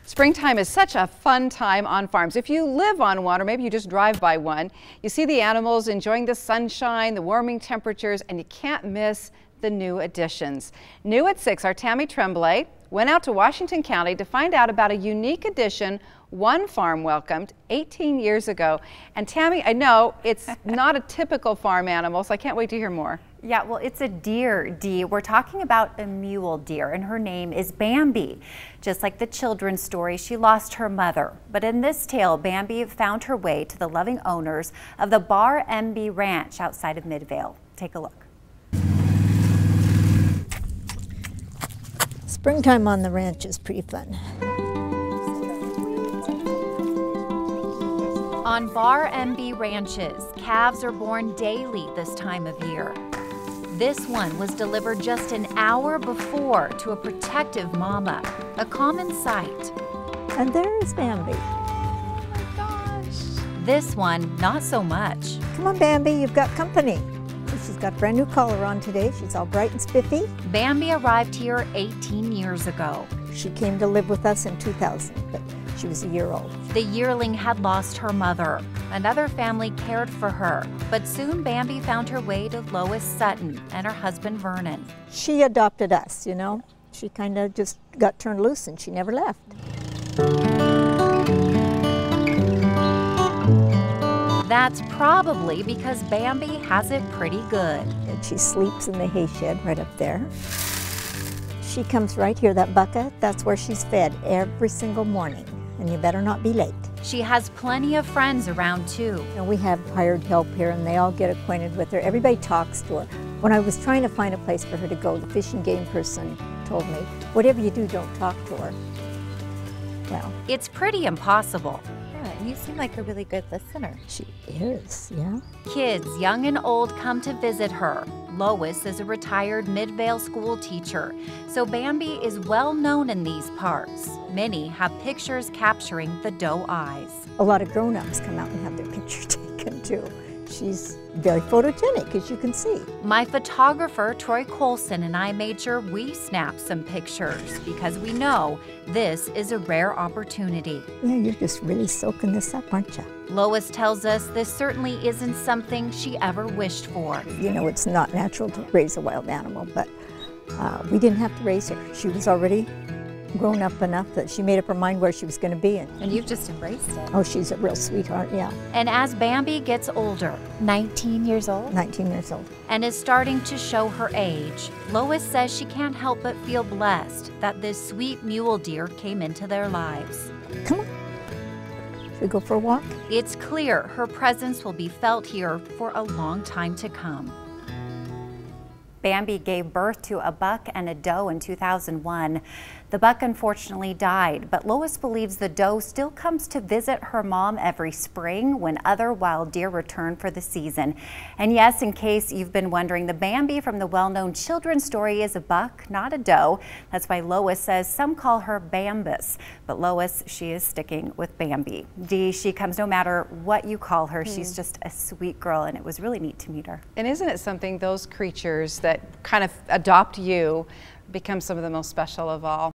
Springtime is such a fun time on farms. If you live on one, or maybe you just drive by one, you see the animals enjoying the sunshine, the warming temperatures, and you can't miss the new additions. New at 6, our Tammy Tremblay went out to Washington County to find out about a unique addition one farm welcomed 18 years ago. And Tammy, I know it's not a typical farm animal, so I can't wait to hear more. Yeah, well, it's a deer, Dee. We're talking about a mule deer, and her name is Bambi. Just like the children's story, she lost her mother. But in this tale, Bambi found her way to the loving owners of the Bambi Ranch outside of Midvale. Take a look. Springtime on the ranch is pretty fun. On Bambi ranches, calves are born daily this time of year. This one was delivered just an hour before to a protective mama, a common sight. And there's Bambi. Oh my gosh. This one, not so much. Come on, Bambi, you've got company. She's got a brand new collar on today. She's all bright and spiffy. Bambi arrived here 18 years ago. She came to live with us in 2000, but she was a year old. The yearling had lost her mother. Another family cared for her, but soon Bambi found her way to Lois Sutton and her husband Vernon. She adopted us, you know. She kind of just got turned loose and she never left. That's probably because Bambi has it pretty good. And she sleeps in the hay shed right up there. She comes right here, that bucket, that's where she's fed every single morning. And you better not be late. She has plenty of friends around too. And we have hired help here and they all get acquainted with her. Everybody talks to her. When I was trying to find a place for her to go, the fish and game person told me, whatever you do, don't talk to her. Well, it's pretty impossible. Yeah, you seem like a really good listener. she is, yeah. Kids, young and old, come to visit her. Lois is a retired Midvale school teacher, so Bambi is well known in these parts. Many have pictures capturing the doe eyes. A lot of grown-ups come out and have their picture taken too. She's very photogenic, as you can see. My photographer, Troy Colson, and I made sure we snapped some pictures because we know this is a rare opportunity. Yeah, you're just really soaking this up, aren't you? Lois tells us this certainly isn't something she ever wished for. You know, it's not natural to raise a wild animal, but we didn't have to raise her. She was already grown up enough that she made up her mind where she was going to be. And you've just embraced it. Oh, she's a real sweetheart, yeah. And as Bambi gets older, 19 years old? 19 years old. and is starting to show her age, Lois says she can't help but feel blessed that this sweet mule deer came into their lives. Come on. Should we go for a walk? It's clear her presence will be felt here for a long time to come. Bambi gave birth to a buck and a doe in 2001. The buck unfortunately died, but Lois believes the doe still comes to visit her mom every spring when other wild deer return for the season. And yes, in case you've been wondering, the Bambi from the well-known children's story is a buck, not a doe. That's why Lois says some call her Bambus. But Lois, she is sticking with Bambi. Dee, she comes no matter what you call her. She's just a sweet girl, and it was really neat to meet her. And isn't it something, those creatures that kind of adopt you become some of the most special of all?